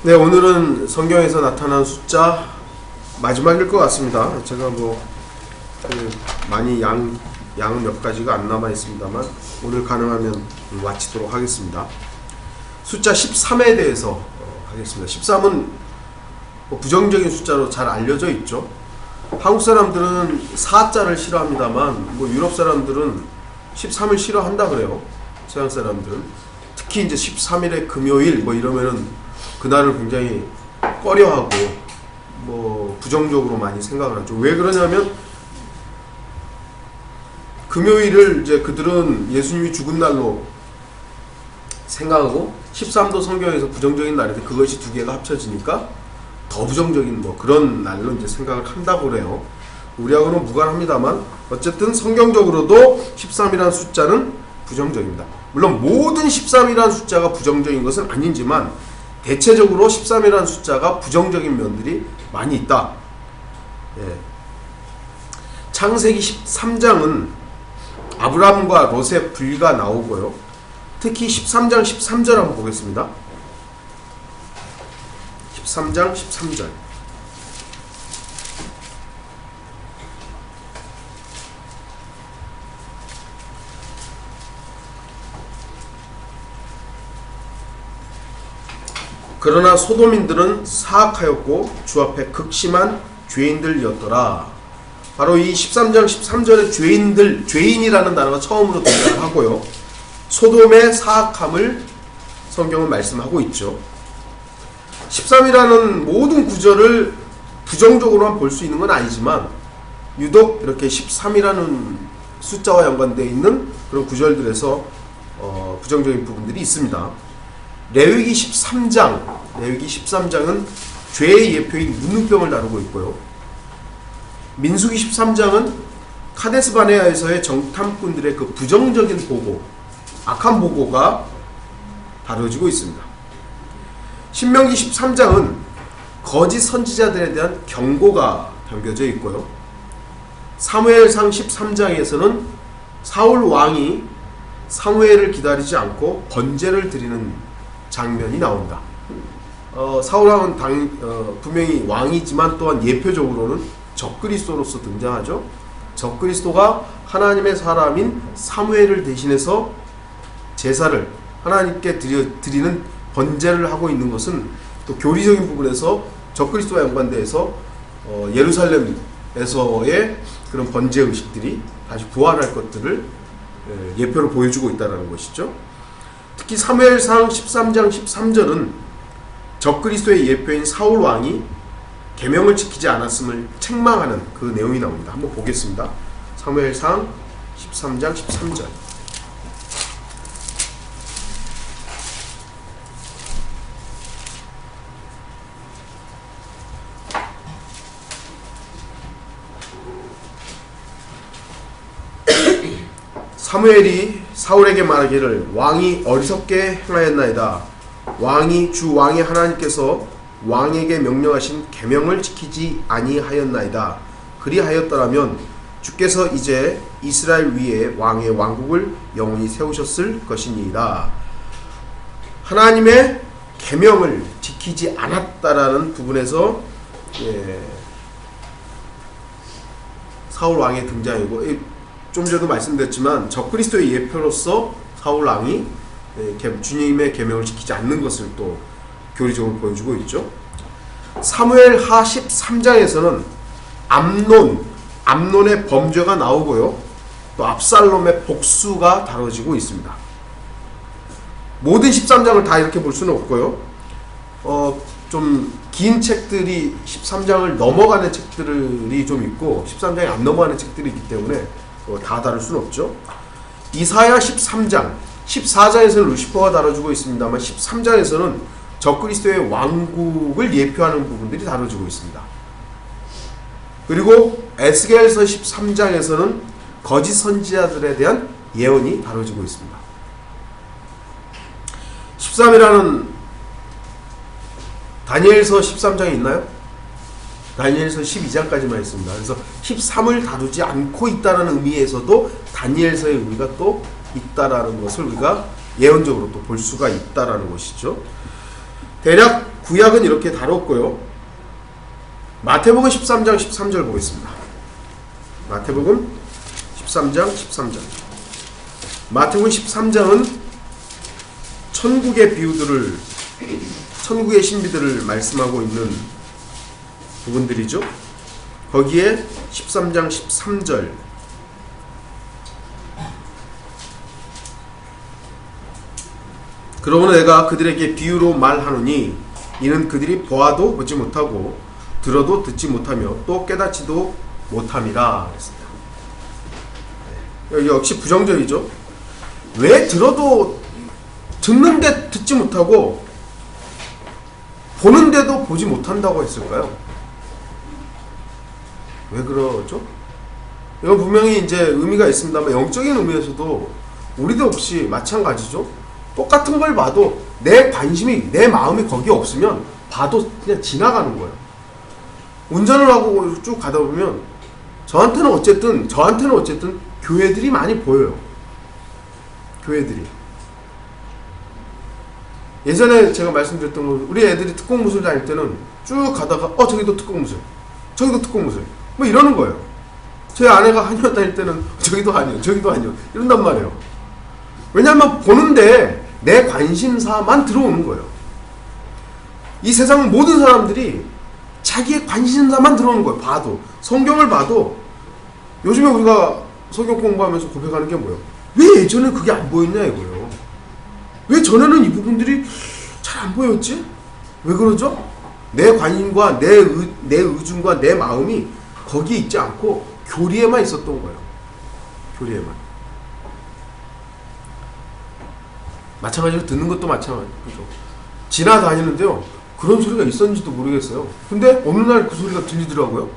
네, 오늘은 성경에서 나타난 숫자 마지막일 것 같습니다. 제가 많이 양은 몇 가지가 안 남아 있습니다만 오늘 가능하면 마치도록 하겠습니다. 숫자 13에 대해서 하겠습니다. 13은 부정적인 숫자로 잘 알려져 있죠. 한국 사람들은 4자를 싫어합니다만 유럽 사람들은 13을 싫어한다 그래요. 서양 사람들은 특히 이제 13일의 금요일 이러면은 그날을 굉장히 꺼려하고 부정적으로 많이 생각을 하죠. 왜 그러냐면 금요일을 이제 그들은 예수님이 죽은 날로 생각하고 13도 성경에서 부정적인 날인데 그것이 두 개가 합쳐지니까 더 부정적인 그런 날로 이제 생각을 한다고 그래요. 우리하고는 무관합니다만 어쨌든 성경적으로도 13이라는 숫자는 부정적입니다. 물론 모든 13이라는 숫자가 부정적인 것은 아니지만 대체적으로 13이라는 숫자가 부정적인 면들이 많이 있다. 예. 창세기 13장은 아브라함과 롯의 불가 나오고요. 특히 13장 13절 한번 보겠습니다. 13장 13절. 그러나 소돔인들은 사악하였고 주 앞에 극심한 죄인들이었더라. 바로 이 13장 13절의 죄인이라는 단어가 처음으로 등장하고요. 소돔의 사악함을 성경은 말씀하고 있죠. 13이라는 모든 구절을 부정적으로만 볼 수 있는 건 아니지만 유독 이렇게 13이라는 숫자와 연관되어 있는 그런 구절들에서 부정적인 부분들이 있습니다. 레위기 13장은 죄의 예표인 문둥병을 다루고 있고요. 민수기 13장은 카데스 바네아에서의 정탐꾼들의 그 부정적인 보고, 악한 보고가 다뤄지고 있습니다. 신명기 13장은 거짓 선지자들에 대한 경고가 담겨져 있고요. 사무엘상 13장에서는 사울 왕이 사무엘을 기다리지 않고 번제를 드리는 장면이 나온다. 사울 왕은 분명히 왕이지만 또한 예표적으로는 적그리스도로서 등장하죠. 적그리스도가 하나님의 사람인 사무엘을 대신해서 제사를 하나님께 드리는 번제를 하고 있는 것은 또 교리적인 부분에서 적그리스도와 연관돼서 예루살렘에서의 그런 번제 의식들이 다시 부활할 것들을 예표로 보여주고 있다는 것이죠. 특히 사무엘상 13장 13절은 적그리스도의 예표인 사울 왕이 계명을 지키지 않았음을 책망하는 그 내용이 나옵니다. 한번 보겠습니다. 사무엘상 13장 13절. 사무엘이 사울에게 말하기를 왕이 어리석게 행하였나이다. 주 왕의 하나님께서 왕에게 명령하신 계명을 지키지 아니하였나이다. 그리하였더라면 주께서 이제 이스라엘 위에 왕의 왕국을 영원히 세우셨을 것이니이다. 하나님의 계명을 지키지 않았다라는 부분에서 사울 왕의 등장이고, 좀 전에도 말씀드렸지만 적그리스도의 예표로서 사울 왕이 주님의 계명을 지키지 않는 것을 또 교리적으로 보여주고 있죠. 사무엘하 13장에서는 암논의 범죄가 나오고요. 또 압살롬의 복수가 다뤄지고 있습니다. 모든 13장을 다 이렇게 볼 수는 없고요. 좀 긴 책들이 13장을 넘어가는 책들이 좀 있고 13장이 안 넘어가는 책들이 있기 때문에 다 다룰 수는 없죠. 이사야 13장 14장에서는 루시퍼가 다뤄주고 있습니다만 13장에서는 적그리스도의 왕국을 예표하는 부분들이 다뤄지고 있습니다. 그리고 에스겔서 13장에서는 거짓 선지자들에 대한 예언이 다뤄지고 있습니다. 13이라는 다니엘서 13장에 있나요? 다니엘서 12장까지만 있습니다. 그래서 13을 다루지 않고 있다는 의미에서도 다니엘서의 의미가 또 있다라는 것을 우리가 예언적으로 또 볼 수가 있다라는 것이죠. 대략 구약은 이렇게 다뤘고요. 마태복음 13장 13절 보겠습니다. 마태복음 13장 13절. 마태복음 13장은 천국의 비유들을, 천국의 신비들을 말씀하고 있는 부분들이죠. 거기에 13장 13절, 그러므로 내가 그들에게 비유로 말하노니 이는 그들이 보아도 보지 못하고 들어도 듣지 못하며 또 깨닫지도 못함이라 했습니다. 여기 역시 부정적이죠. 왜 들어도 듣는데 듣지 못하고 보는데도 보지 못한다고 했을까요? 왜 그러죠? 이건 분명히 이제 의미가 있습니다만 영적인 의미에서도 우리도 혹시 마찬가지죠. 똑같은 걸 봐도 내 관심이, 내 마음이 거기에 없으면 봐도 그냥 지나가는 거예요. 운전을 하고 쭉 가다 보면 저한테는 어쨌든 교회들이 많이 보여요. 교회들이. 예전에 제가 말씀드렸던 거, 우리 애들이 특공무술 다닐 때는 쭉 가다가 저기도 특공무술, 저기도 특공무술 뭐 이러는 거예요. 제 아내가 한의원 다닐 때는 저기도 한의원, 저기도 한의원 이런단 말이에요. 왜냐하면 보는데 내 관심사만 들어오는 거예요. 이 세상 모든 사람들이 자기의 관심사만 들어오는 거예요. 봐도, 성경을 봐도. 요즘에 우리가 성경 공부하면서 고백하는 게 뭐예요? 왜 예전에 그게 안 보였냐 이거예요. 왜 전에는 이 부분들이 잘 안 보였지? 왜 그러죠? 내 관심과 내 의중과 내 마음이 거기에 있지 않고 교리에만 있었던 거예요. 교리에만. 마찬가지로 듣는 것도 마찬가지죠. 지나다니는데요, 그런 소리가 있었는지도 모르겠어요. 근데 어느 날 그 소리가 들리더라고요.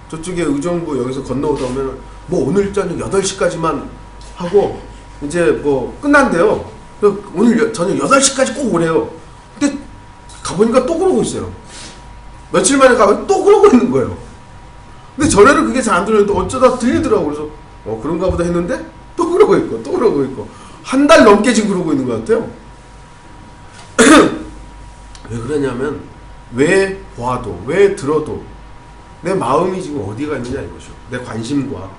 저쪽에 의정부 여기서 건너오다 보면 뭐 오늘 저녁 8시까지만 하고 이제 뭐 끝난대요. 오늘 저녁 8시까지 꼭 오래요. 근데 가보니까 또 그러고 있어요. 며칠 만에 가보니 또 그러고 있는 거예요. 근데 전에는 그게 잘 안 들렸는데 어쩌다 들리더라고. 그래서 그런가 보다 했는데 또 그러고 있고 또 그러고 있고 한 달 넘게 지금 그러고 있는 것 같아요. 왜 그러냐면 왜 봐도 왜 들어도 내 마음이 지금 어디가 있느냐 이거죠. 내 관심과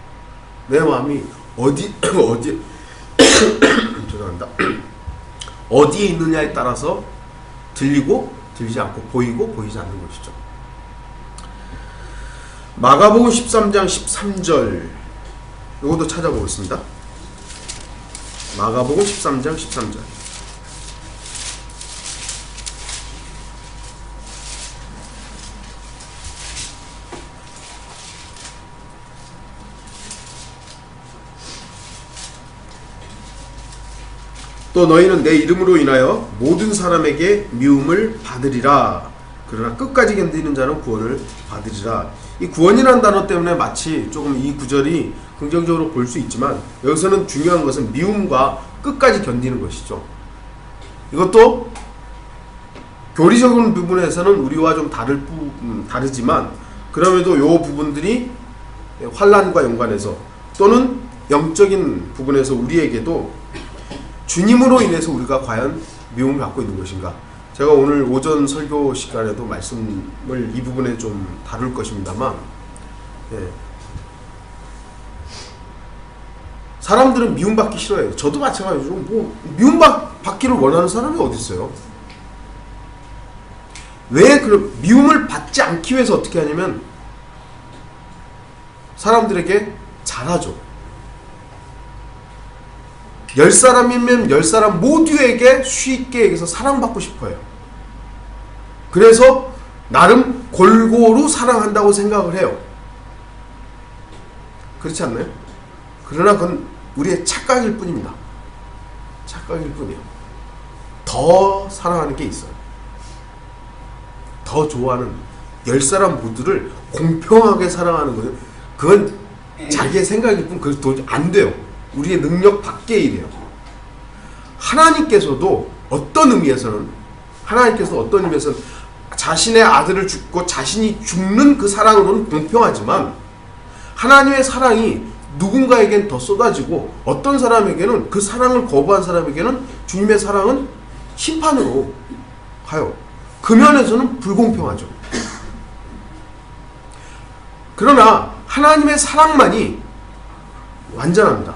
내 마음이 어디 죄송합니다. 어디에 있느냐에 따라서 들리고 들리지 않고 보이고 보이지 않는 것이죠. 마가복음 13장 13절 이것도 찾아보겠습니다. 마가복음 13장 13절. 또 너희는 내 이름으로 인하여 모든 사람에게 미움을 받으리라. 그러나 끝까지 견디는 자는 구원을 받으리라. 이 구원이라는 단어 때문에 마치 조금 이 구절이 긍정적으로 볼 수 있지만 여기서는 중요한 것은 미움과 끝까지 견디는 것이죠. 이것도 교리적인 부분에서는 우리와 좀 다르지만 그럼에도 이 부분들이 환난과 연관해서 또는 영적인 부분에서 우리에게도 주님으로 인해서 우리가 과연 미움을 받고 있는 것인가. 제가 오늘 오전 설교 시간에도 말씀을 이 부분에 좀 다룰 것입니다만 사람들은 미움받기 싫어해요. 저도 마찬가지로 미움받기를 원하는 사람이 어디 있어요? 왜 미움을 받지 않기 위해서 어떻게 하냐면 사람들에게 잘하죠. 10사람이면 10사람 모두에게 쉽게 얘기해서 사랑받고 싶어요. 그래서 나름 골고루 사랑한다고 생각을 해요. 그렇지 않나요? 그러나 그건 우리의 착각일 뿐입니다. 착각일 뿐이에요. 더 사랑하는 게 있어요. 더 좋아하는 10사람 모두를 공평하게 사랑하는 거예요. 그건 자기의 생각일 뿐 그래서 도저히 안 돼요. 우리의 능력 밖의 일이에요. 하나님께서도 어떤 의미에서는 자신의 아들을 죽고 자신이 죽는 그 사랑으로는 공평하지만 하나님의 사랑이 누군가에겐 더 쏟아지고 어떤 사람에게는 그 사랑을 거부한 사람에게는 주님의 사랑은 심판으로 가요. 그 면에서는 불공평하죠. 그러나 하나님의 사랑만이 완전합니다.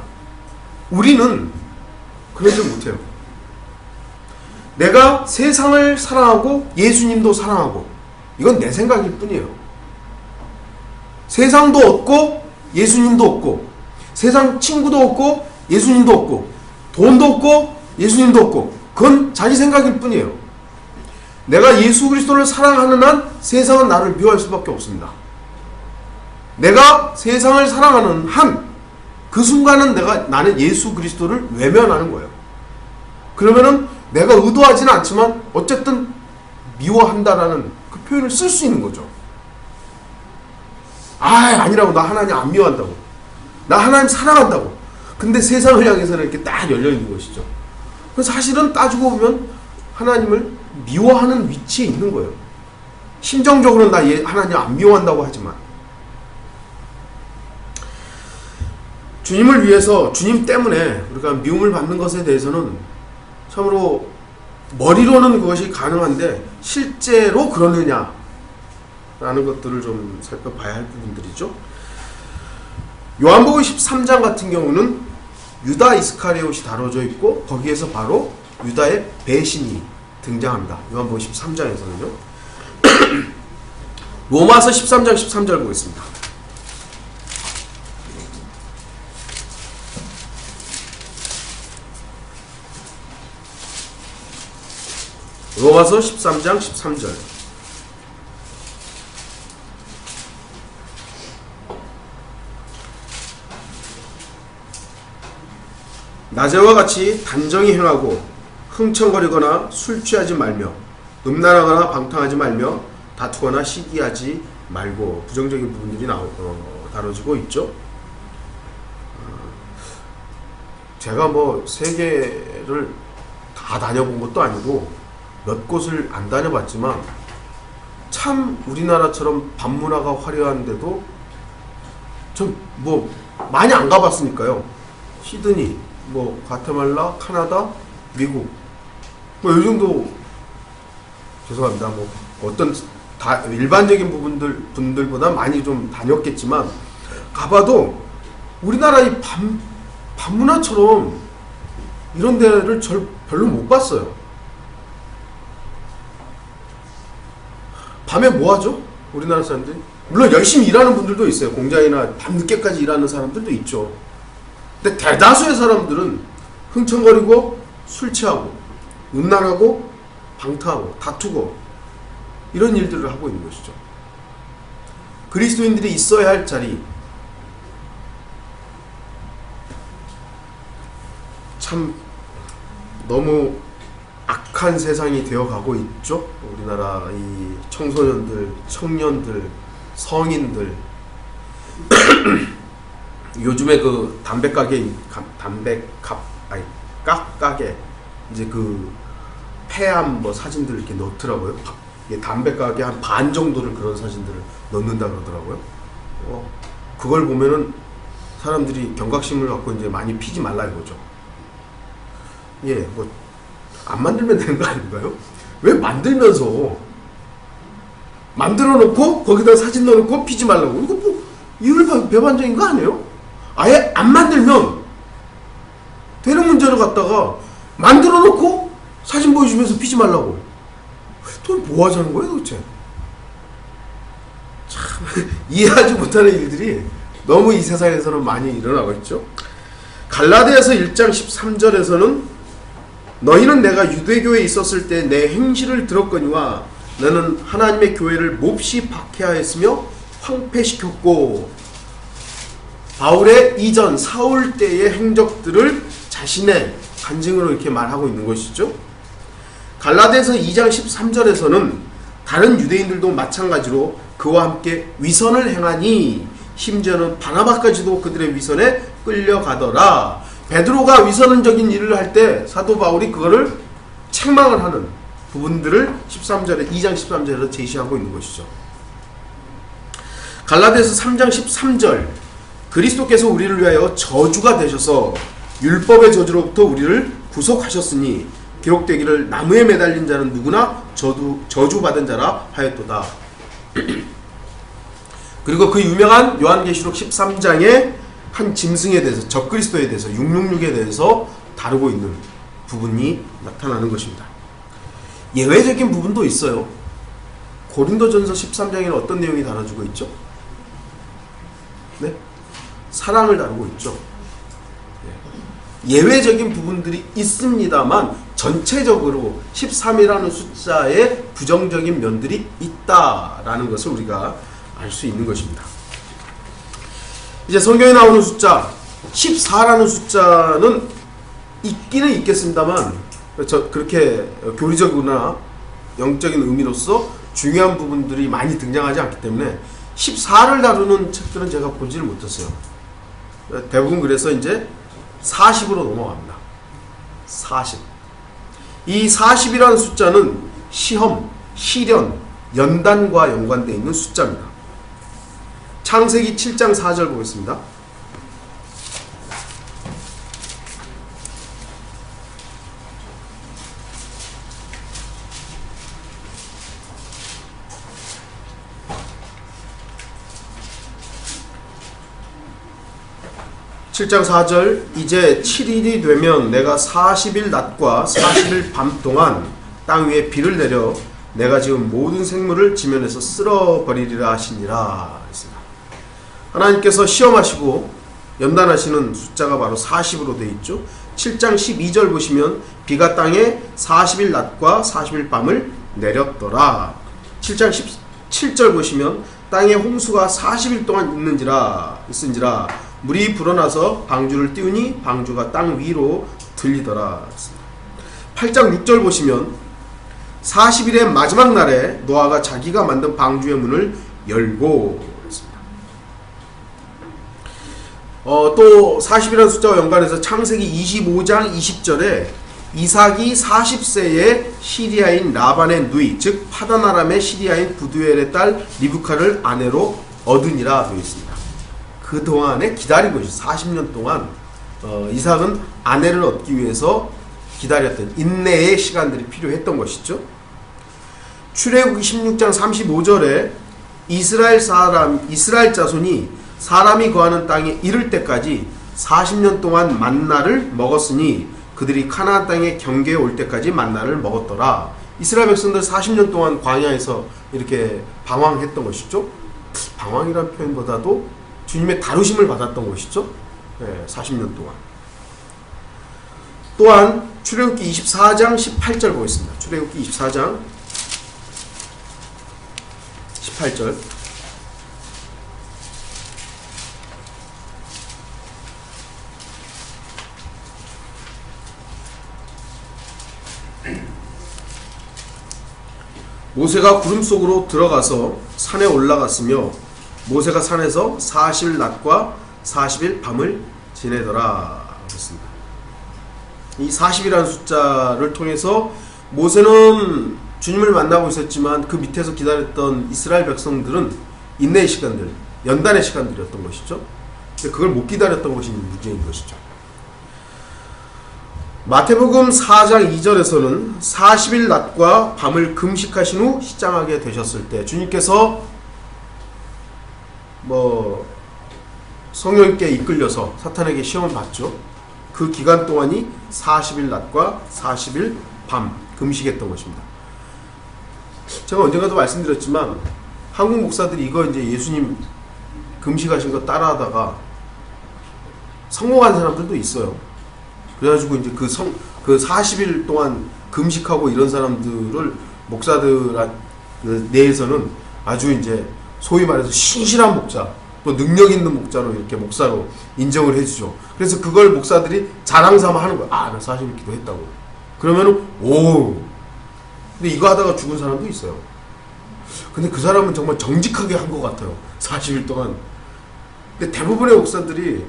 우리는 그러지 못해요. 내가 세상을 사랑하고 예수님도 사랑하고, 이건 내 생각일 뿐이에요. 세상도 없고 예수님도 없고, 세상 친구도 없고 예수님도 없고, 돈도 없고 예수님도 없고, 그건 자기 생각일 뿐이에요. 내가 예수 그리스도를 사랑하는 한 세상은 나를 미워할 수밖에 없습니다. 내가 세상을 사랑하는 한 그 순간은 나는 예수 그리스도를 외면하는 거예요. 그러면은 내가 의도하지는 않지만 어쨌든 미워한다라는 그 표현을 쓸 수 있는 거죠. 아니라고. 나 하나님 안 미워한다고. 나 하나님 사랑한다고. 근데 세상을 향해서는 이렇게 딱 열려 있는 것이죠. 그래서 사실은 따지고 보면 하나님을 미워하는 위치에 있는 거예요. 심정적으로는 나 하나님 안 미워한다고 하지만, 주님을 위해서, 주님 때문에 우리가 미움을 받는 것에 대해서는 참으로 머리로는 그것이 가능한데 실제로 그러느냐 라는 것들을 좀 살펴봐야 할 부분들이죠. 요한복음 13장 같은 경우는 유다 이스카리옷이 다뤄져 있고, 거기에서 바로 유다의 배신이 등장합니다. 요한복음 13장에서는요. 로마서 13장 13절 보겠습니다. 로마서 13장 13절. 낮에와 같이 단정히 행하고 흥청거리거나 술 취하지 말며 음란하거나 방탕하지 말며 다투거나 시기하지 말고, 부정적인 부분들이 다뤄지고 있죠. 제가 뭐 세계를 다 다녀본 것도 아니고 몇 곳을 안 다녀봤지만 참 우리나라처럼 밤문화가 화려한데도 전 뭐 많이 안 가봤으니까요. 시드니, 뭐 과테말라, 카나다, 미국, 뭐 이 정도. 죄송합니다. 뭐 어떤 일반적인 분들보다 많이 좀 다녔겠지만 가봐도 우리나라 이 밤문화처럼 이런 데를 별로 못 봤어요. 밤에 뭐 하죠? 우리나라 사람들이? 물론 열심히 일하는 분들도 있어요. 공장이나 밤늦게까지 일하는 사람들도 있죠. 근데 대다수의 사람들은 흥청거리고 술 취하고 음란하고 방탕하고 다투고 이런 일들을 하고 있는 것이죠. 그리스도인들이 있어야 할 자리, 참 너무 악한 세상이 되어가고 있죠. 우리나라 이 청소년들, 청년들, 성인들. 요즘에 그 담배가게 이제 그 폐암 뭐 사진들 이렇게 넣더라고요. 담배가게 한 반 정도를 그런 사진들을 넣는다 그러더라고요. 그걸 보면은 사람들이 경각심을 갖고 이제 많이 피지 말라 이거죠. 예, 뭐 안 만들면 되는 거 아닌가요? 왜 만들면서 만들어 놓고 거기다 사진 넣어놓고 피지 말라고? 이거 뭐 이율 배반적인 거 아니에요? 아예 안 만들면 되는 문제를 갖다가 만들어 놓고 사진 보여주면서 피지 말라고. 또 뭐 하자는 거예요 도대체? 참 이해하지 못하는 일들이 너무 이 세상에서는 많이 일어나고 있죠. 갈라디아서 1장 13절에서는 너희는 내가 유대교에 있었을 때 내 행실을 들었거니와 너는 하나님의 교회를 몹시 박해하였으며 황폐시켰고, 바울의 이전 사울 때의 행적들을 자신의 간증으로 이렇게 말하고 있는 것이죠. 갈라디아서 2장 13절에서는 다른 유대인들도 마찬가지로 그와 함께 위선을 행하니 심지어는 바나바까지도 그들의 위선에 끌려가더라. 베드로가 위선적인 일을 할 때 사도 바울이 그거를 책망을 하는 부분들을 2장 13절에서 제시하고 있는 것이죠. 갈라디아서 3장 13절, 그리스도께서 우리를 위하여 저주가 되셔서 율법의 저주로부터 우리를 구속하셨으니 기록되기를 나무에 매달린 자는 누구나 저주받은 자라 하였도다. 그리고 그 유명한 요한계시록 13장의 한 짐승에 대해서, 적그리스도에 대해서, 666에 대해서 다루고 있는 부분이 나타나는 것입니다. 예외적인 부분도 있어요. 고린도전서 13장에는 어떤 내용이 다뤄지고 있죠? 네? 사랑을 다루고 있죠. 예외적인 부분들이 있습니다만 전체적으로 13이라는 숫자에 부정적인 면들이 있다라는 것을 우리가 알 수 있는 것입니다. 이제 성경에 나오는 숫자 14라는 숫자는 있기는 있겠습니다만 그렇게 교리적이나 영적인 의미로서 중요한 부분들이 많이 등장하지 않기 때문에 14를 다루는 책들은 제가 보지를 못했어요. 대부분 그래서 이제 40으로 넘어갑니다. 40. 이 40이라는 숫자는 시험, 시련, 연단과 연관되어 있는 숫자입니다. 창세기 7장 4절 보겠습니다. (7장 4절) 이제 7일이 되면 내가 40일 낮과 40일 밤 동안 땅 위에 비를 내려 내가 지금 모든 생물을 지면에서 쓸어버리리라 하시니라 했습니다. 하나님께서 시험하시고 연단하시는 숫자가 바로 40으로 되어 있죠. 7장 12절 보시면 비가 땅에 40일 낮과 40일 밤을 내렸더라. 7장 17절 보시면 땅에 홍수가 40일 동안 있은지라 물이 불어나서 방주를 띄우니 방주가 땅 위로 들리더라. 8장 6절 보시면 40일의 마지막 날에 노아가 자기가 만든 방주의 문을 열고 또 40이라는 숫자와 연관해서 창세기 25장 20절에 이삭이 40세에 시리아인 라반의 누이 즉 파다나람의 시리아인 부두엘의 딸 리브카를 아내로 얻으니라 되어 있습니다. 그 동안에 기다리고 있어요. 40년 동안 이삭은 아내를 얻기 위해서 기다렸던 인내의 시간들이 필요했던 것이죠. 출애굽기 16장 35절에 이스라엘 자손이 사람이 거하는 땅에 이를 때까지 40년 동안 만나를 먹었으니 그들이 카나안 땅에 경계에 올 때까지 만나를 먹었더라. 이스라엘 백성들 40년 동안 광야에서 이렇게 방황했던 것이죠. 방황이라는 표현보다도 주님의 다루심을 받았던 것이죠. 네, 40년 동안. 또한 출애굽기 24장 18절 보겠습니다. 출애굽기 24장 18절 모세가 구름 속으로 들어가서 산에 올라갔으며 모세가 산에서 40일 낮과 40일 밤을 지내더라 그랬습니다. 이 40이라는 숫자를 통해서 모세는 주님을 만나고 있었지만 그 밑에서 기다렸던 이스라엘 백성들은 인내의 시간들, 연단의 시간들이었던 것이죠. 그걸 못 기다렸던 것이 문제인 것이죠. 마태복음 4장 2절에서는 40일 낮과 밤을 금식하신 후 시장하게 되셨을 때 주님께서 성령께 이끌려서 사탄에게 시험을 받죠. 그 기간 동안이 40일 낮과 40일 밤 금식했던 것입니다. 제가 언젠가도 말씀드렸지만 한국 목사들이 이거 이제 예수님 금식하신 거 따라하다가 성공한 사람들도 있어요. 그래가지고 이제 그 40일 동안 금식하고 이런 사람들을 목사들 내에서는 아주 이제 소위 말해서 신실한 목자, 또 능력 있는 목자로 이렇게 목사로 인정을 해주죠. 그래서 그걸 목사들이 자랑 삼아 하는 거야. 아, 나 40일 기도했다고. 그러면은 오. 근데 이거 하다가 죽은 사람도 있어요. 근데 그 사람은 정말 정직하게 한 것 같아요. 40일 동안. 근데 대부분의 목사들이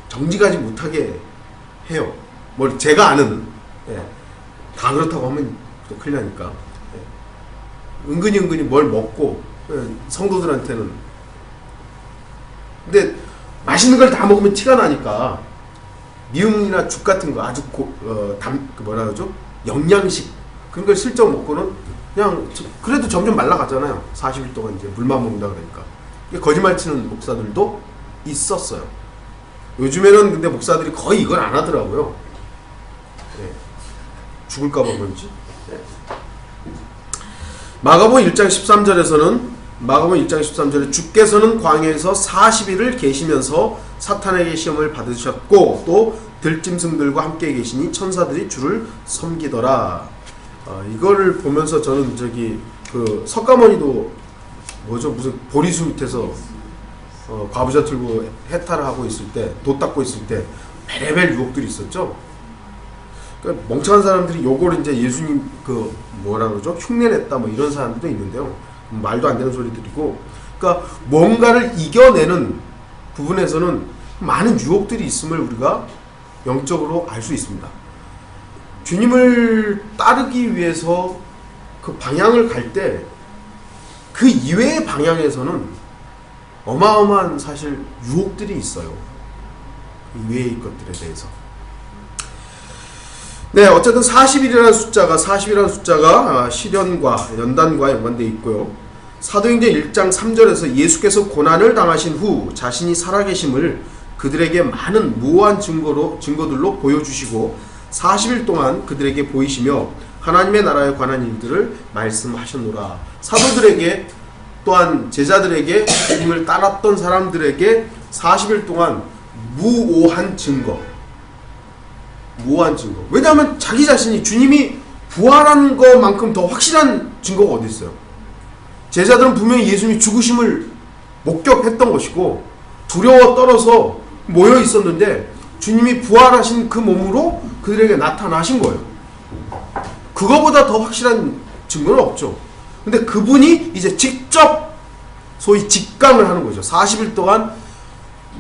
정직하지 못하게 해요. 제가 아는, 다 그렇다고 하면 또 큰일 나니까. 은근히 뭘 먹고, 성도들한테는. 근데 맛있는 걸 다 먹으면 티가 나니까 미음이나 죽 같은 거 아주 뭐라 그러죠? 영양식 그런 걸 슬쩍 먹고는 그냥 그래도 점점 말라가잖아요. 40일 동안 이제 물만 먹는다 그러니까. 거짓말 치는 목사들도 있었어요. 요즘에는 근데 목사들이 거의 이걸 안 하더라고요. 네. 죽을까봐 그런지. 네. 마가복음 1장 13절에 주께서는 광야에서 40일을 계시면서 사탄에게 시험을 받으셨고 또 들짐승들과 함께 계시니 천사들이 주를 섬기더라. 이거를 보면서 저는 그 석가모니도 뭐죠 무슨 보리수 밑에서 과부자 틀고 해탈을 하고 있을 때 도 닦고 있을 때 베레벨 유혹들이 있었죠. 그러니까 멍청한 사람들이 요걸 이제 예수님 그 뭐라 그러죠 흉내냈다 뭐 이런 사람들도 있는데요. 말도 안 되는 소리들이고, 그러니까 뭔가를 이겨내는 부분에서는 많은 유혹들이 있음을 우리가 영적으로 알 수 있습니다. 주님을 따르기 위해서 그 방향을 갈 때 그 이외의 방향에서는 어마어마한 사실 유혹들이 있어요. 그 이외의 것들에 대해서. 네, 어쨌든 40이라는 숫자가 시련과 연단과 연관되어 있고요. 사도행전 1장 3절에서 예수께서 고난을 당하신 후 자신이 살아계심을 그들에게 많은 무한 증거들로 보여주시고 40일 동안 그들에게 보이시며 하나님의 나라에 관한 일들을 말씀하셨노라. 사도들에게 또한 제자들에게 주님을 따랐던 사람들에게 40일 동안 무오한 증거. 왜냐하면 자기 자신이 주님이 부활한 것만큼 더 확실한 증거가 어디 있어요. 제자들은 분명히 예수님이 죽으심을 목격했던 것이고 두려워 떨어서 모여 있었는데 주님이 부활하신 그 몸으로 그들에게 나타나신 거예요. 그거보다 더 확실한 증거는 없죠. 근데 그분이 이제 직접 소위 직감을 하는 거죠. 40일 동안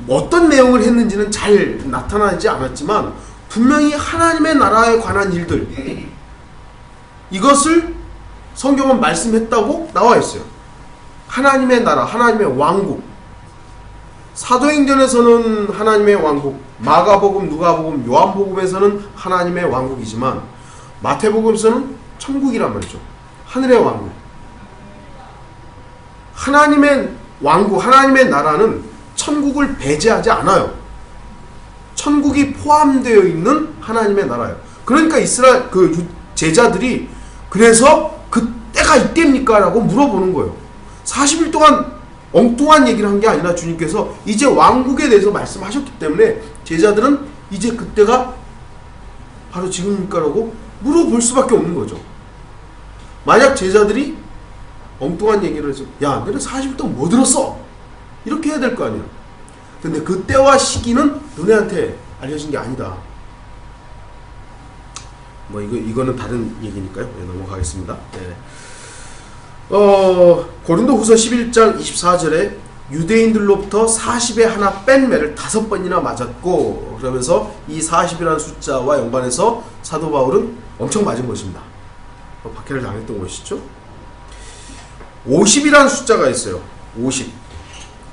어떤 내용을 했는지는 잘 나타나지 않았지만 분명히 하나님의 나라에 관한 일들 이것을 성경은 말씀했다고 나와 있어요. 하나님의 나라, 하나님의 왕국. 사도행전에서는 하나님의 왕국, 마가복음, 누가복음, 요한복음에서는 하나님의 왕국이지만 마태복음에서는 천국이란 말이죠. 하늘의 왕국. 하나님의 왕국, 하나님의 나라는 천국을 배제하지 않아요. 천국이 포함되어 있는 하나님의 나라예요. 그러니까 이스라엘 제자들이 그래서 그 때가 이때입니까? 라고 물어보는 거예요. 40일 동안 엉뚱한 얘기를 한 게 아니라 주님께서 이제 왕국에 대해서 말씀하셨기 때문에 제자들은 이제 그때가 바로 지금입니까? 라고 물어볼 수밖에 없는 거죠. 만약 제자들이 엉뚱한 얘기를 해서 야 너네 40일 동안 뭐 들었어? 이렇게 해야 될 거 아니야. 근데 그 때와 시기는 너네한테 알려진 게 아니다. 뭐 이거는 다른 얘기니까요. 네, 넘어가겠습니다. 네. 고린도후서 11장 24절에 유대인들로부터 40에 하나 뺀 매를 5번이나 맞았고, 그러면서 이 40이라는 숫자와 연관해서 사도 바울은 엄청 맞은 것입니다. 박해를 당했던 것이죠. 50이라는 숫자가 있어요. 50.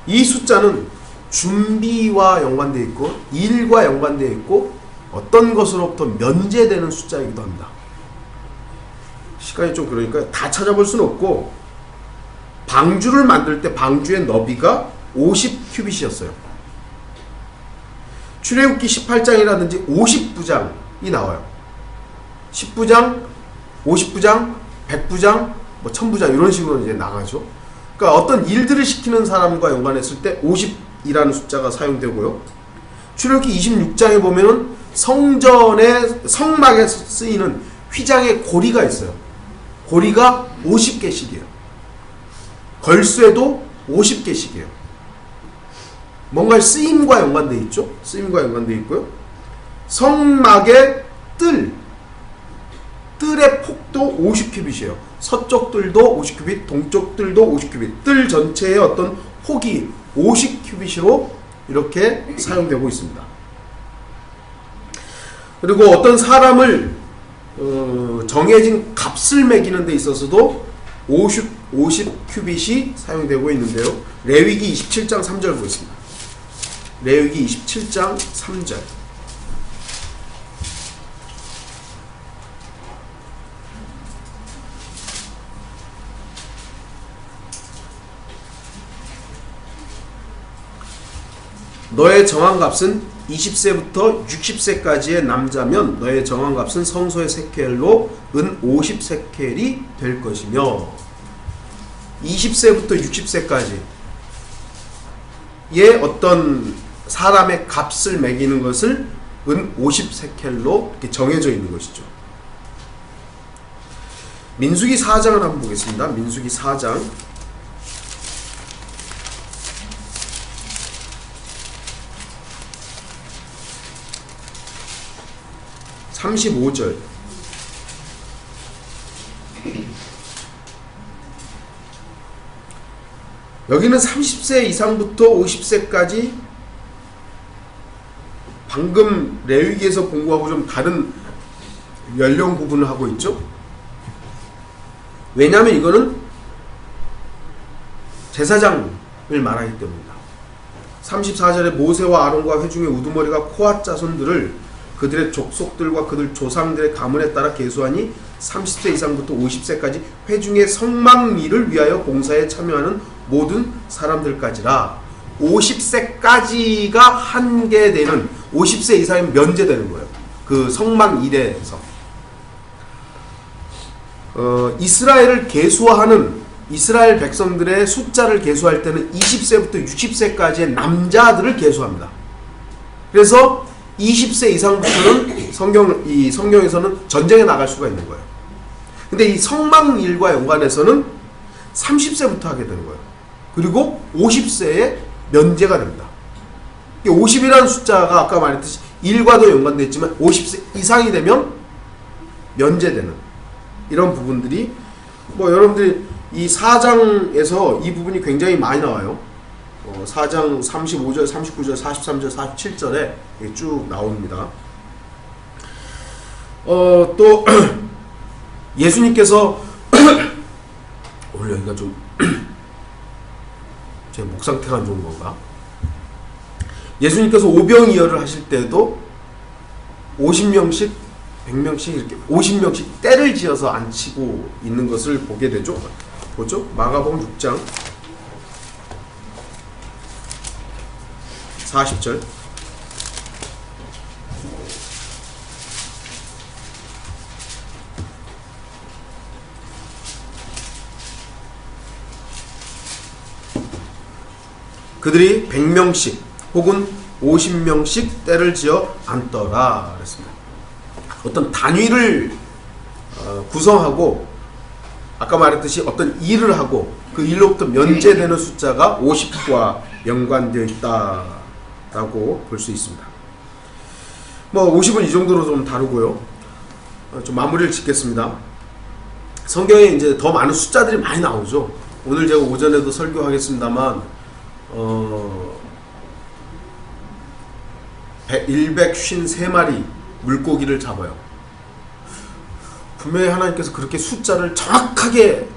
이 숫자는 준비와 연관되어 있고 일과 연관되어 있고 어떤 것으로부터 면제되는 숫자이기도 합니다. 시간이 좀 그러니까 다 찾아볼 수는 없고 방주를 만들 때 방주의 너비가 50큐빗이었어요. 출애굽기 18장이라든지 50부장이 나와요. 10부장, 50부장, 100부장, 뭐 1000부장 이런 식으로 이제 나가죠. 그러니까 어떤 일들을 시키는 사람과 연관했을 때 50이라는 숫자가 사용되고요. 출애굽기 26장에 보면은 성막에 쓰이는 휘장의 고리가 있어요. 고리가 50개씩이에요. 걸쇠도 50개씩이에요. 뭔가 쓰임과 연관되어 있죠. 쓰임과 연관되어 있고요. 성막의 뜰의 폭도 50큐빗이에요. 서쪽 뜰도 50큐빗, 동쪽 뜰도 50큐빗. 뜰 전체의 어떤 폭이 50큐빗으로 이렇게 사용되고 있습니다. 그리고 어떤 사람을 정해진 값을 매기는 데 있어서도 50큐빗이 사용되고 있는데요. 레위기 27장 3절 보겠습니다. 레위기 27장 3절. 너의 정한값은 20세부터 60세까지의 남자면 너의 정한값은 성소의 세켈로 은 50세켈이 될 것이며 20세부터 60세까지의 어떤 사람의 값을 매기는 것을 은 50세켈로 이렇게 정해져 있는 것이죠. 민수기 4장을 한번 보겠습니다. 민수기 4장 35절. 여기는 30세 이상부터 50세까지 방금 레위기에서 공부하고 좀 다른 연령 구분을 하고 있죠. 왜냐하면 이거는 제사장을 말하기 때문입니다. 34절에 모세와 아론과 회중의 우두머리가 코앗 자손들을 그들의 족속들과 그들 조상들의 가문에 따라 계수하니 30세 이상부터 50세까지 회중의 성막일을 위하여 공사에 참여하는 모든 사람들까지라. 50세까지가 한계되는 50세 이상이 면제되는 거예요. 그 성막일에서 이스라엘을 계수하는 이스라엘 백성들의 숫자를 계수할 때는 20세부터 60세까지의 남자들을 계수합니다. 그래서 20세 이상부터는 성경에서는 전쟁에 나갈 수가 있는 거예요. 근데 이 성막일과 연관해서는 30세부터 하게 되는 거예요. 그리고 50세에 면제가 됩니다. 50이라는 숫자가 아까 말했듯이 1과도 연관되어 있지만 50세 이상이 되면 면제되는 이런 부분들이 여러분들이 이 4장에서 이 부분이 굉장히 많이 나와요. 4장 35절, 39절, 43절, 47절에 쭉 나옵니다. 또 예수님께서 오늘 여기가 좀 제 목 상태가 안 좋은 건가? 예수님께서 오병이어를 하실 때도 50명씩 100명씩 이렇게 50명씩 때를 지어서 앉히고 있는 것을 보게 되죠. 보죠? 마가복음 6장 40절. 그들이 100명씩 혹은 50명씩 때를 지어 앉더라 그랬습니다. 어떤 단위를 구성하고 아까 말했듯이 어떤 일을 하고 그 일로부터 면제되는 숫자가 50과 연관되어 있다라고 볼 수 있습니다. 50은 이 정도로 좀 다루고요. 좀 마무리를 짓겠습니다. 성경에 이제 더 많은 숫자들이 많이 나오죠. 오늘 제가 오전에도 설교하겠습니다만 153마리 물고기를 잡아요. 분명히 하나님께서 그렇게 숫자를 정확하게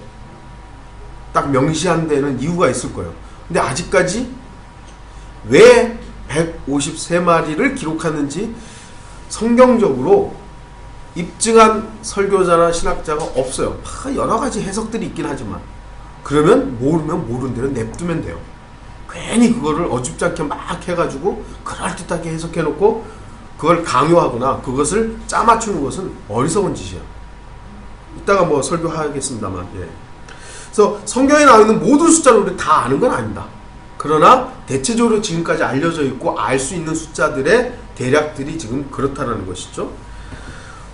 딱 명시한 데는 이유가 있을 거예요. 근데 아직까지 왜 153마리를 기록하는지 성경적으로 입증한 설교자나 신학자가 없어요. 여러 가지 해석들이 있긴 하지만 그러면 모르면 모르는 대로 냅두면 돼요. 괜히 그거를 어줍지 않게 막 해가지고 그럴듯하게 해석해놓고 그걸 강요하거나 그것을 짜맞추는 것은 어리석은 짓이야. 이따가 설교하겠습니다만. 그래서 성경에 나와 있는 모든 숫자를 우리 다 아는 건 아닙니다. 그러나 대체적으로 지금까지 알려져 있고 알 수 있는 숫자들의 대략들이 지금 그렇다는 것이죠.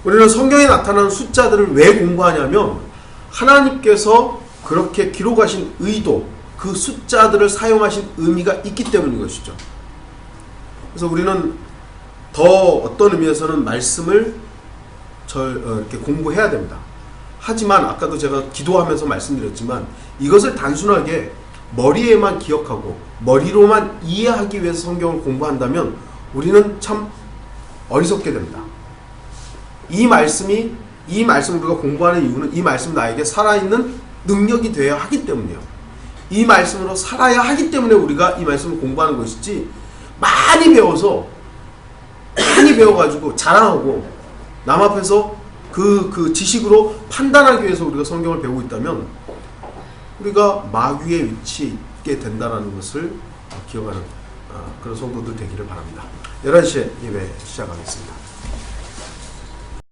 우리는 성경에 나타나는 숫자들을 왜 공부하냐면 하나님께서 그렇게 기록하신 의도, 그 숫자들을 사용하신 의미가 있기 때문인 것이죠. 그래서 우리는 더 어떤 의미에서는 말씀을 이렇게 공부해야 됩니다. 하지만 아까도 제가 기도하면서 말씀드렸지만 이것을 단순하게 머리에만 기억하고 머리로만 이해하기 위해서 성경을 공부한다면 우리는 참 어리석게 됩니다. 이 말씀을 우리가 공부하는 이유는 이 말씀 나에게 살아있는 능력이 되어야 하기 때문이에요. 이 말씀으로 살아야 하기 때문에 우리가 이 말씀을 공부하는 것이지, 많이 배워가지고 자랑하고 남 앞에서 그 지식으로 판단하기 위해서 우리가 성경을 배우고 있다면 우리가 마귀의 위치에 있게 된다는 것을 기억하는 그런 성도들 되기를 바랍니다. 11시에 예배 시작하겠습니다.